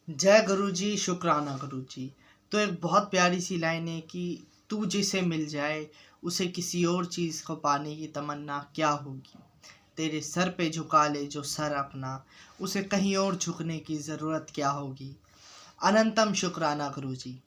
जय गुरु जी, शुक्राना गुरु जी। तो एक बहुत प्यारी सी लाइन है कि तू जिसे मिल जाए उसे किसी और चीज़ को पाने की तमन्ना क्या होगी। तेरे सर पे झुका ले जो सर अपना, उसे कहीं और झुकने की ज़रूरत क्या होगी। अनंतम शुक्राना गुरु जी।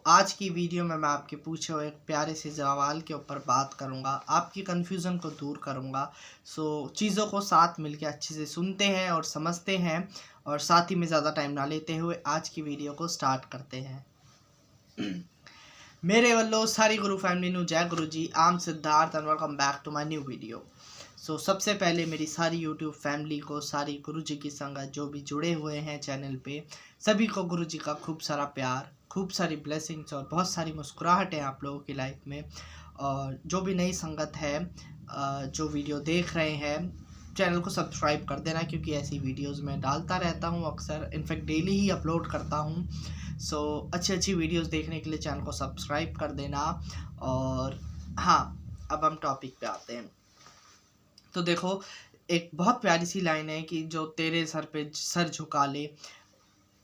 आज की वीडियो में मैं आपके पूछे हुए एक प्यारे से सवाल के ऊपर बात करूंगा, आपकी कन्फ्यूज़न को दूर करूंगा। चीज़ों को साथ मिलके अच्छे से सुनते हैं और समझते हैं, और साथ ही में ज़्यादा टाइम ना लेते हुए आज की वीडियो को स्टार्ट करते हैं। मेरे वल्लों सारी गुरु फैमिली नू जय गुरु जी। I'm Siddharth and welcome back to my new video. सबसे पहले मेरी सारी यूट्यूब फैमिली को, सारी गुरु जी की संगत जो भी जुड़े हुए हैं चैनल पे, सभी को गुरु जी का खूब सारा प्यार, खूब सारी ब्लेसिंग्स और बहुत सारी मुस्कुराहट है आप लोगों की लाइफ में। और जो भी नई संगत है, जो वीडियो देख रहे हैं, चैनल को सब्सक्राइब कर देना, क्योंकि ऐसी वीडियोस मैं डालता रहता हूँ अक्सर, इनफैक्ट डेली ही अपलोड करता हूँ। अच्छी अच्छी वीडियोस देखने के लिए चैनल को सब्सक्राइब कर देना। और हाँ, अब हम टॉपिक पे आते हैं। तो देखो, एक बहुत प्यारी सी लाइन है कि जो तेरे सर पे सर झुका ले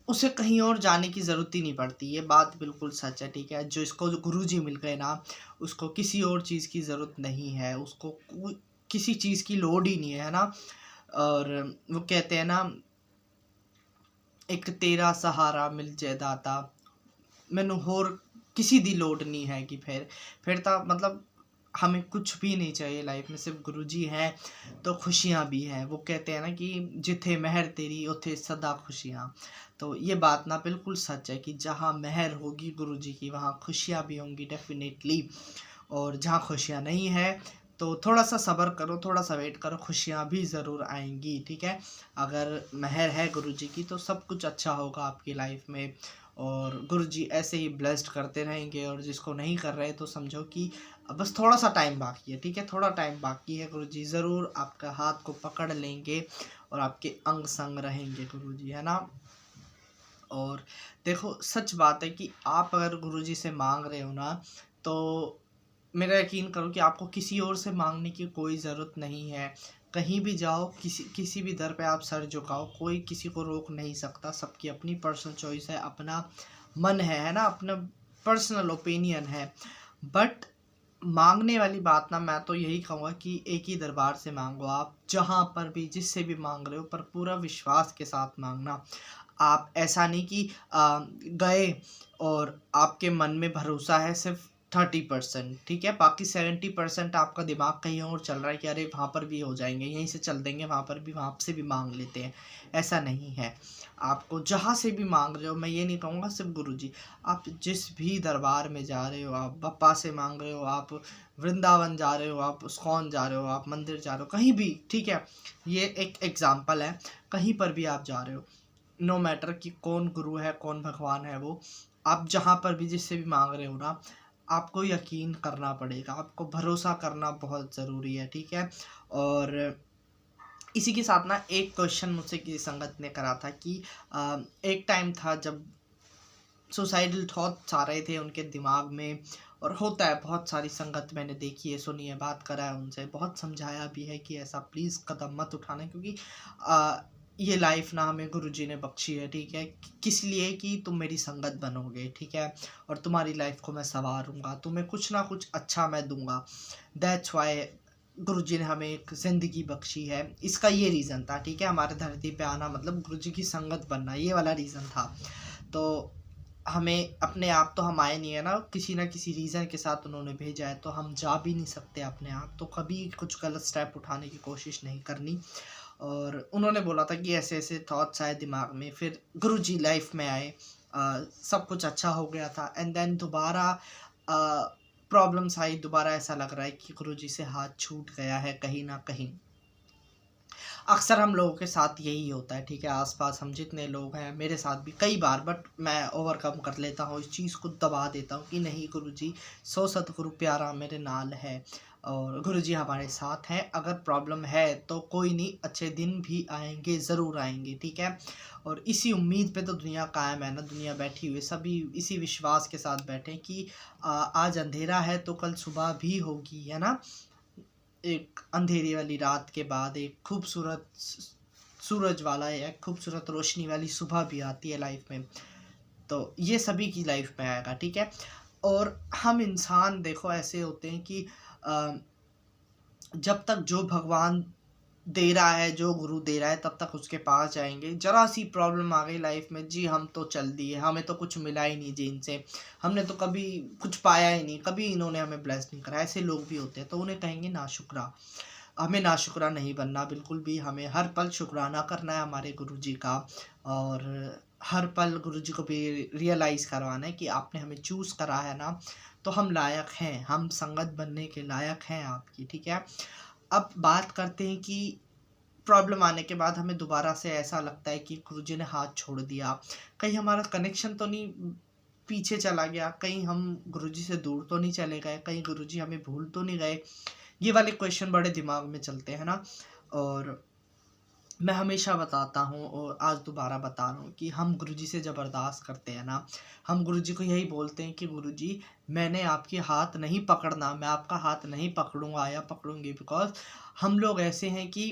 उसे कहीं और जाने की ज़रूरत ही नहीं पड़ती। ये बात बिल्कुल सच है, ठीक है। जो इसको जो गुरुजी मिल गए ना, उसको किसी और चीज़ की ज़रूरत नहीं है, उसको किसी चीज़ की लोड ही नहीं है ना। और वो कहते हैं ना, एक तेरा सहारा मिल जाए दाता, मैनू होर किसी दी लोड नहीं है कि फिर तो मतलब हमें कुछ भी नहीं चाहिए लाइफ में, सिर्फ गुरुजी हैं तो खुशियाँ भी हैं। वो कहते हैं ना कि जिथे मेहर तेरी उथे सदा खुशियाँ। तो ये बात ना बिल्कुल सच है कि जहाँ मेहर होगी गुरुजी की, वहाँ खुशियाँ भी होंगी डेफिनेटली। और जहाँ खुशियाँ नहीं है तो थोड़ा सा सब्र करो, थोड़ा सा वेट करो, खुशियाँ भी ज़रूर आएंगी, ठीक है। अगर मेहर है गुरुजी की तो सब कुछ अच्छा होगा आपकी लाइफ में, और गुरुजी ऐसे ही ब्लेस्ड करते रहेंगे। और जिसको नहीं कर रहे तो समझो कि बस थोड़ा सा टाइम बाकी है, ठीक है, थोड़ा टाइम बाकी है। गुरुजी ज़रूर आपका हाथ को पकड़ लेंगे और आपके अंग संग रहेंगे गुरुजी, है ना। और देखो, सच बात है कि आप अगर गुरुजी से मांग रहे हो ना, तो मेरा यकीन करो कि आपको किसी और से मांगने की कोई ज़रूरत नहीं है। कहीं भी जाओ, किसी किसी भी दर पे आप सर झुकाओ, कोई किसी को रोक नहीं सकता। सबकी अपनी पर्सनल चॉइस है, अपना मन है ना, अपना पर्सनल ओपिनियन है। बट मांगने वाली बात ना, मैं तो यही कहूँगा कि एक ही दरबार से मांगो। आप जहाँ पर भी जिससे भी मांग रहे हो, पर पूरा विश्वास के साथ मांगना। आप ऐसा नहीं कि गए और आपके मन में भरोसा है सिर्फ 30%, ठीक है, बाकी 70% आपका दिमाग कहीं और चल रहा है कि अरे वहाँ पर भी हो जाएंगे, यहीं से चल देंगे, वहाँ पर भी, वहाँ से भी मांग लेते हैं। ऐसा नहीं है। आपको जहाँ से भी मांग रहे हो, मैं ये नहीं कहूँगा सिर्फ गुरुजी, आप जिस भी दरबार में जा रहे हो, आप बप्पा से मांग रहे हो, आप वृंदावन जा रहे हो, आप इस्कॉन जा रहे हो, आप मंदिर जा रहे हो, कहीं भी, ठीक है। ये एक एग्जाम्पल है, कहीं पर भी आप जा रहे हो, नो मैटर कि कौन गुरु है, कौन भगवान है, वो आप जहाँ पर भी जिससे भी मांग रहे हो ना, आपको यकीन करना पड़ेगा, आपको भरोसा करना बहुत ज़रूरी है, ठीक है। और इसी के साथ ना, एक क्वेश्चन मुझसे किसी संगत ने करा था कि एक टाइम था जब सुसाइडल थॉट्स आ रहे थे उनके दिमाग में। और होता है, बहुत सारी संगत मैंने देखी है, सुनी है, बात करा है उनसे, बहुत समझाया भी है कि ऐसा प्लीज़ कदम मत उठाना, क्योंकि ये लाइफ ना हमें गुरुजी ने बख्शी है, ठीक है, किस लिए कि तुम मेरी संगत बनोगे, ठीक है, और तुम्हारी लाइफ को मैं संवारूंगा, तुम्हें कुछ ना कुछ अच्छा मैं दूंगा। दैट्स वाई गुरुजी ने हमें एक ज़िंदगी बख्शी है। इसका ये रीज़न था, ठीक है, हमारे धरती पे आना मतलब गुरुजी की संगत बनना, ये वाला रीज़न था। तो हमें अपने आप तो हम आए नहीं है ना, किसी ना किसी रीज़न के साथ उन्होंने भेजा है, तो हम जा भी नहीं सकते अपने आप, तो कभी कुछ गलत स्टेप उठाने की कोशिश नहीं करनी। और उन्होंने बोला था कि ऐसे ऐसे थॉट्स आए दिमाग में, फिर गुरुजी लाइफ में आए, सब कुछ अच्छा हो गया था। एंड देन दोबारा प्रॉब्लम्स आई, दोबारा ऐसा लग रहा है कि गुरुजी से हाथ छूट गया है कहीं ना कहीं। अक्सर हम लोगों के साथ यही होता है, ठीक है, आसपास हम जितने लोग हैं, मेरे साथ भी कई बार, बट मैं ओवरकम कर लेता हूँ इस चीज़ को, दबा देता हूँ कि नहीं गुरुजी, सो सतगुरु प्यारा मेरे नाल है और गुरुजी हमारे साथ हैं। अगर प्रॉब्लम है तो कोई नहीं, अच्छे दिन भी आएंगे, ज़रूर आएंगे, ठीक है। और इसी उम्मीद पे तो दुनिया कायम है ना, दुनिया बैठी हुई, सभी इसी विश्वास के साथ बैठे कि आज अंधेरा है तो कल सुबह भी होगी, है ना। एक अंधेरी वाली रात के बाद एक खूबसूरत सूरज वाला या एक खूबसूरत रोशनी वाली सुबह भी आती है लाइफ में। तो ये सभी की लाइफ में आएगा, ठीक है। और हम इंसान देखो ऐसे होते हैं कि जब तक जो भगवान दे रहा है, जो गुरु दे रहा है, तब तक उसके पास जाएंगे। जरा सी प्रॉब्लम आ गई लाइफ में, जी हम तो चल दिए, हमें तो कुछ मिला ही नहीं जी इनसे, हमने तो कभी कुछ पाया ही नहीं, कभी इन्होंने हमें ब्लेस नहीं करा। ऐसे लोग भी होते हैं, तो उन्हें कहेंगे नाशुक्रा। हमें नाशुक्रा नहीं बनना बिल्कुल भी, हमें हर पल शुक्राना करना है हमारे गुरुजी का, और हर पल गुरुजी को भी रियलाइज़ करवाना है कि आपने हमें चूज़ करा है ना, तो हम लायक हैं, हम संगत बनने के लायक हैं आपकी, ठीक है। अब बात करते हैं कि प्रॉब्लम आने के बाद हमें दोबारा से ऐसा लगता है कि गुरुजी ने हाथ छोड़ दिया, कहीं हमारा कनेक्शन तो नहीं पीछे चला गया, कहीं हम गुरुजी से दूर तो नहीं चले गए, कहीं गुरुजी हमें भूल तो नहीं गए। ये वाले क्वेश्चन बड़े दिमाग में चलते हैं ना। और मैं हमेशा बताता हूँ और आज दोबारा बता रहा हूँ कि हम गुरुजी से जब अरदास करते हैं ना, हम गुरुजी को यही बोलते हैं कि गुरुजी मैंने आपके हाथ नहीं पकड़ना, मैं आपका हाथ नहीं पकड़ूंगा या पकड़ूंगी, बिकॉज हम लोग ऐसे हैं कि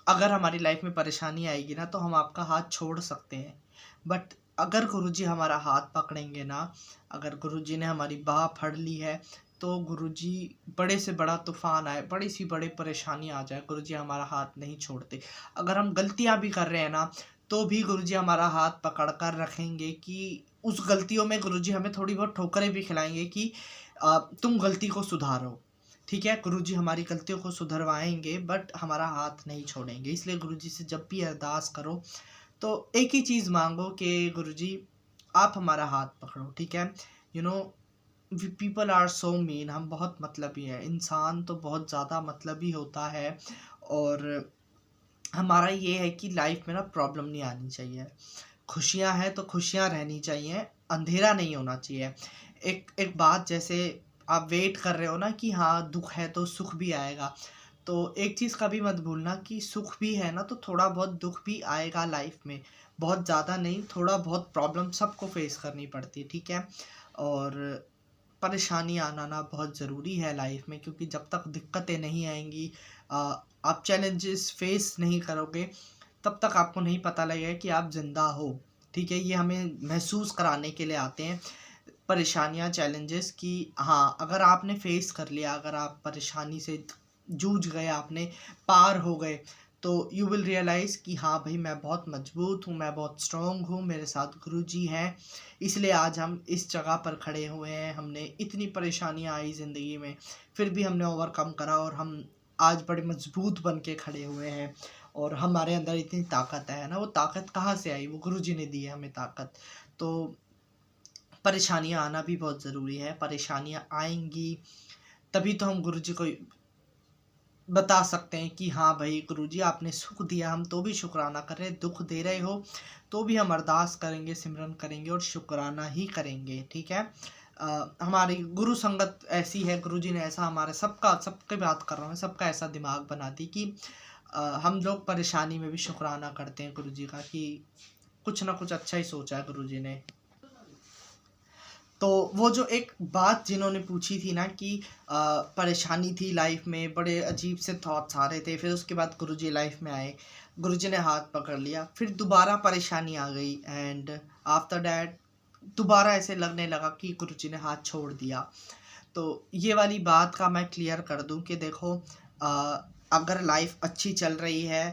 अगर हमारी लाइफ में परेशानी आएगी ना, तो हम आपका हाथ छोड़ सकते हैं, बट अगर गुरुजी हमारा हाथ पकड़ेंगे ना, अगर गुरुजी ने हमारी बाह फड़ ली है, तो गुरुजी बड़े से बड़ा तूफान आए, बड़ी सी बड़ी परेशानी आ जाए, गुरुजी हमारा हाथ नहीं छोड़ते। अगर हम गलतियां भी कर रहे हैं ना, तो भी गुरुजी हमारा हाथ पकड़ कर रखेंगे कि उस गलतियों में गुरुजी हमें थोड़ी बहुत ठोकरें भी खिलाएंगे कि तुम गलती को सुधारो, ठीक है। गुरुजी हमारी गलतियों को सुधरवाएंगे, बट हमारा हाथ नहीं छोड़ेंगे। इसलिए गुरुजी से जब भी अरदास करो तो एक ही चीज़ मांगो कि गुरुजी आप हमारा हाथ पकड़ो, ठीक है। You know people are so mean, हम बहुत मतलबी है, इंसान तो बहुत ज़्यादा मतलबी होता है। और हमारा ये है कि लाइफ में ना प्रॉब्लम नहीं आनी चाहिए, खुशियाँ हैं तो खुशियाँ रहनी चाहिए, अंधेरा नहीं होना चाहिए। एक एक बात, जैसे आप वेट कर रहे हो ना कि हाँ दुख है तो सुख भी आएगा, तो एक चीज़ कभी मत भूलना कि सुख भी है ना, तो थोड़ा बहुत दुख भी आएगा लाइफ में, बहुत ज़्यादा नहीं, थोड़ा बहुत प्रॉब्लम सबको फेस करनी पड़ती है, ठीक है। और परेशानी आना ना बहुत ज़रूरी है लाइफ में, क्योंकि जब तक दिक्कतें नहीं आएंगी, आप चैलेंजेस फेस नहीं करोगे, तब तक आपको नहीं पता लगेगा कि आप ज़िंदा हो, ठीक है। ये हमें महसूस कराने के लिए आते हैं परेशानियां, चैलेंजेस, कि हाँ अगर आपने फेस कर लिया, अगर आप परेशानी से जूझ गए, आपने पार हो गए, तो यू विल रियलाइज़ कि हाँ भाई मैं बहुत मजबूत हूँ, मैं बहुत स्ट्रॉन्ग हूँ, मेरे साथ गुरुजी हैं, इसलिए आज हम इस जगह पर खड़े हुए हैं। हमने इतनी परेशानियाँ आई ज़िंदगी में, फिर भी हमने ओवरकम करा, और हम आज बड़े मजबूत बन के खड़े हुए हैं, और हमारे अंदर इतनी ताकत है ना। वो ताकत कहाँ से आई? वो गुरुजी ने दी है हमें ताकत। तो परेशानियाँ आना भी बहुत ज़रूरी है, परेशानियाँ आएंगी तभी तो हम गुरुजी को बता सकते हैं कि हाँ भाई गुरुजी आपने सुख दिया, हम तो भी शुक्राना कर रहे हैं, दुख दे रहे हो तो भी हम अरदास करेंगे, सिमरन करेंगे और शुक्राना ही करेंगे, ठीक है। हमारी गुरु संगत ऐसी है, गुरुजी ने ऐसा हमारे सबके बात कर रहा हूँ, सबका ऐसा दिमाग बना दी कि हम लोग परेशानी में भी शुक्राना करते हैं गुरुजी का, कि कुछ ना कुछ अच्छा ही सोचा है गुरुजी ने। तो वो जो एक बात जिन्होंने पूछी थी ना कि परेशानी थी लाइफ में, बड़े अजीब से थॉट्स आ रहे थे, फिर उसके बाद गुरुजी लाइफ में आए, गुरुजी ने हाथ पकड़ लिया, फिर दोबारा परेशानी आ गई, एंड आफ्टर डैट दोबारा ऐसे लगने लगा कि गुरुजी ने हाथ छोड़ दिया। तो ये वाली बात का मैं क्लियर कर दूं कि देखो, अगर लाइफ अच्छी चल रही है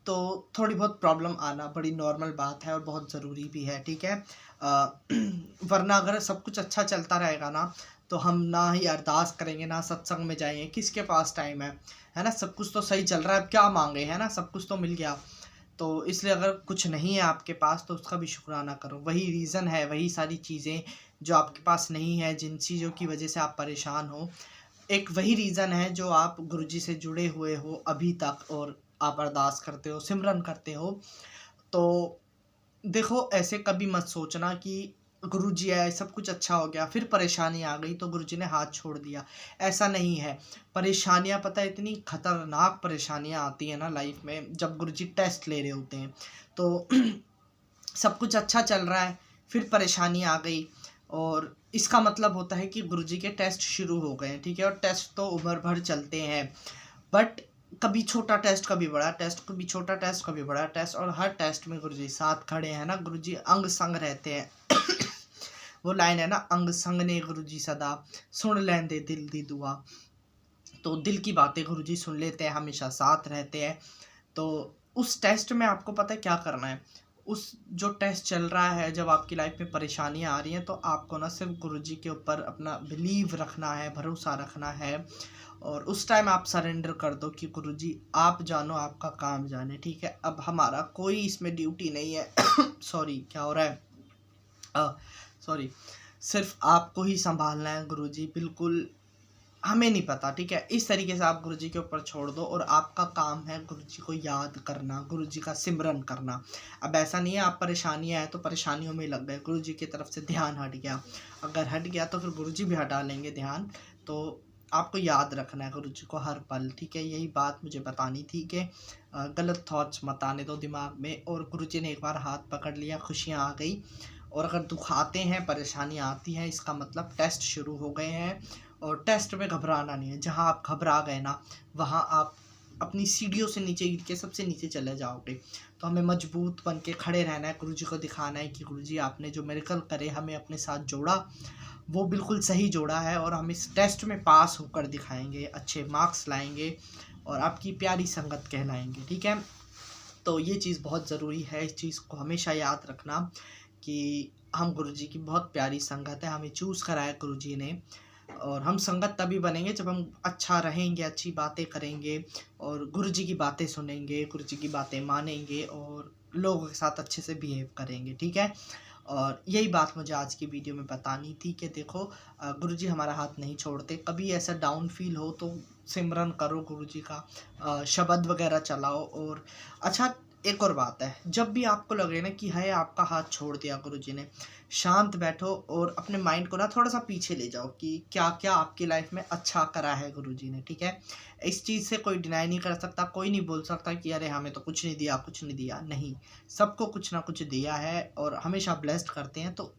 तो थोड़ी बहुत प्रॉब्लम आना बड़ी नॉर्मल बात है और बहुत ज़रूरी भी है, ठीक है। वरना अगर सब कुछ अच्छा चलता रहेगा ना, तो हम ना ही अरदास करेंगे, ना सत्संग में जाएंगे, किसके पास टाइम है ना। सब कुछ तो सही चल रहा है, अब क्या मांगे, है ना, सब कुछ तो मिल गया। तो इसलिए अगर कुछ नहीं है आपके पास तो उसका भी शुक्राना करो, वही रीज़न है, वही सारी चीज़ें जो आपके पास नहीं है, जिन चीज़ों की वजह से आप परेशान हो, एक वही रीज़न है जो आप गुरुजी से जुड़े हुए हो अभी तक, और आप अरदास करते हो, सिमरन करते हो। तो देखो ऐसे कभी मत सोचना कि गुरुजी आए, सब कुछ अच्छा हो गया, फिर परेशानी आ गई तो गुरुजी ने हाथ छोड़ दिया, ऐसा नहीं है। परेशानियां, पता है इतनी खतरनाक परेशानियां आती हैं ना लाइफ में, जब गुरुजी टेस्ट ले रहे होते हैं, तो सब कुछ अच्छा चल रहा है, फिर परेशानी आ गई, और इसका मतलब होता है कि गुरुजी के टेस्ट शुरू हो गए हैं, ठीक है। और टेस्ट तो उम्र भर चलते हैं, बट कभी छोटा टेस्ट, कभी बड़ा टेस्ट, कभी छोटा टेस्ट, कभी बड़ा टेस्ट, और हर टेस्ट में गुरुजी साथ खड़े हैं ना, गुरुजी अंग संग रहते हैं। वो लाइन है ना, अंग संग ने गुरुजी सदा, सुन लेंदे दिल दी दुआ। तो दिल की बातें गुरुजी सुन लेते हैं, हमेशा साथ रहते हैं। तो उस टेस्ट में आपको पता है क्या करना है। उस जो टेस्ट चल रहा है, जब आपकी लाइफ में परेशानियां आ रही हैं, तो आपको ना सिर्फ गुरुजी के ऊपर अपना बिलीव रखना है, भरोसा रखना है, और उस टाइम आप सरेंडर कर दो कि गुरुजी आप जानो, आपका काम जाने, ठीक है। अब हमारा कोई इसमें ड्यूटी नहीं है। सॉरी, क्या हो रहा है, सॉरी, सिर्फ आपको ही संभालना है गुरुजी, बिल्कुल हमें नहीं पता, ठीक है। इस तरीके से आप गुरुजी के ऊपर छोड़ दो, और आपका काम है गुरुजी को याद करना, गुरुजी का सिमरन करना। अब ऐसा नहीं है आप परेशानियाँ हैं तो परेशानियों में लग गए, गुरुजी की तरफ से ध्यान हट गया, अगर हट गया तो फिर गुरुजी भी हटा लेंगे ध्यान। तो आपको याद रखना है गुरुजी को हर पल, ठीक है। यही बात मुझे बतानी थी कि गलत थॉट्स मत आने दो दिमाग में। और गुरुजी ने एक बार हाथ पकड़ लिया, खुशियाँ आ गई। और अगर दुख आते हैं, परेशानियाँ आती हैं, इसका मतलब टेस्ट शुरू हो गए हैं, और टेस्ट में घबराना नहीं है। जहाँ आप घबरा गए ना, वहाँ आप अपनी सीढ़ियों से नीचे गिर के सबसे नीचे चले जाओगे। तो हमें मजबूत बन के खड़े रहना है, गुरुजी को दिखाना है कि गुरुजी आपने जो मिरेकल करे, हमें अपने साथ जोड़ा, वो बिल्कुल सही जोड़ा है, और हम इस टेस्ट में पास होकर दिखाएंगे, अच्छे मार्क्स लाएंगे, और आपकी प्यारी संगत कहलाएंगे, ठीक है। तो ये चीज़ बहुत ज़रूरी है, इस चीज़ को हमेशा याद रखना कि हम गुरुजी की बहुत प्यारी संगत है, हमें चूज़ करा है गुरुजी ने। और हम संगत तभी बनेंगे जब हम अच्छा रहेंगे, अच्छी बातें करेंगे, और गुरुजी की बातें सुनेंगे, गुरुजी की बातें मानेंगे, और लोगों के साथ अच्छे से बिहेव करेंगे, ठीक है। और यही बात मुझे आज की वीडियो में बतानी थी कि देखो, गुरुजी हमारा हाथ नहीं छोड़ते। कभी ऐसा डाउन फील हो तो सिमरन करो गुरुजी का, शब्द वगैरह चलाओ। और अच्छा, एक और बात है, जब भी आपको लगे ना कि है आपका हाथ छोड़ दिया गुरुजी ने, शांत बैठो और अपने माइंड को ना थोड़ा सा पीछे ले जाओ कि क्या क्या आपकी लाइफ में अच्छा करा है गुरुजी ने, ठीक है। इस चीज़ से कोई डिनाई नहीं कर सकता, कोई नहीं बोल सकता कि अरे हमें तो कुछ नहीं दिया, कुछ नहीं दिया। नहीं, सबको कुछ ना कुछ दिया है, और हमेशा ब्लेस्ड करते हैं। तो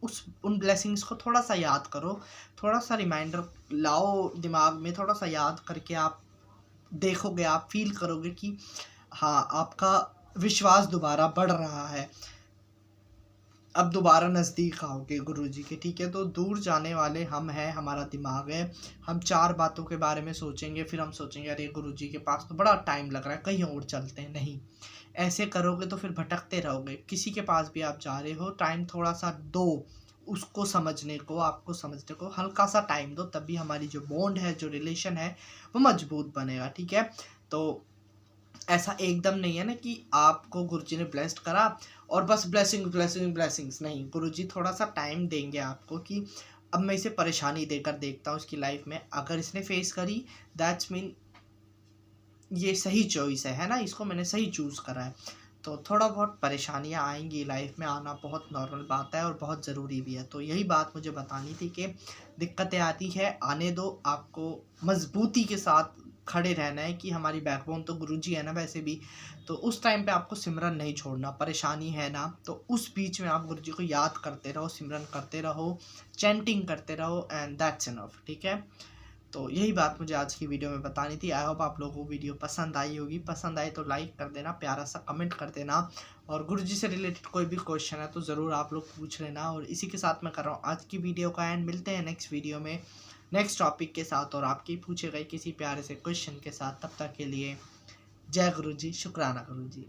उन ब्लेसिंग्स को थोड़ा सा याद करो, थोड़ा सा रिमाइंडर लाओ दिमाग में, थोड़ा सा याद करके आप देखोगे, आप फील करोगे कि हाँ, आपका विश्वास दोबारा बढ़ रहा है, अब दोबारा नज़दीक आओगे गुरुजी के, ठीक है। तो दूर जाने वाले हम हैं, हमारा दिमाग है, हम 4 बातों के बारे में सोचेंगे, फिर हम सोचेंगे अरे गुरुजी के पास तो बड़ा टाइम लग रहा है, कहीं और चलते हैं। नहीं, ऐसे करोगे तो फिर भटकते रहोगे। किसी के पास भी आप जा रहे हो, टाइम थोड़ा सा दो उसको समझने को, आपको समझने को हल्का सा टाइम दो, तभी हमारी जो बॉन्ड है, जो रिलेशन है, वो मजबूत बनेगा, ठीक है। तो ऐसा एकदम नहीं है ना कि आपको गुरुजी ने ब्लेस्ड करा और बस ब्लेसिंग ब्लेसिंग ब्लेसिंग्स, नहीं, गुरुजी थोड़ा सा टाइम देंगे आपको कि अब मैं इसे परेशानी देकर देखता हूँ इसकी लाइफ में, अगर इसने फेस करी दैट्स मीन ये सही चॉइस है ना, इसको मैंने सही चूज़ करा है। तो थोड़ा बहुत परेशानियाँ आएंगी लाइफ में, आना बहुत नॉर्मल बात है और बहुत ज़रूरी भी है। तो यही बात मुझे बतानी थी कि दिक्कतें आती है, आने दो, आपको मजबूती के साथ खड़े रहना है कि हमारी बैकबोन तो गुरुजी है ना वैसे भी। तो उस टाइम पे आपको सिमरन नहीं छोड़ना, परेशानी है ना तो उस बीच में आप गुरुजी को याद करते रहो, सिमरन करते रहो, चैंटिंग करते रहो, एंड दैट्स इनफ, ठीक है। तो यही बात मुझे आज की वीडियो में बतानी थी। आई होप आप लोगों को वीडियो पसंद आई होगी, पसंद आई तो लाइक कर देना, प्यारा सा कमेंट कर देना, और गुरुजी से रिलेटेड कोई भी क्वेश्चन है तो ज़रूर आप लोग पूछ लेना। और इसी के साथ मैं कर रहा हूँ आज की वीडियो का एंड, मिलते हैं नेक्स्ट वीडियो में नेक्स्ट टॉपिक के साथ और आपके पूछे गए किसी प्यारे से क्वेश्चन के साथ। तब तक के लिए जय गुरुजी, शुक्राना गुरुजी।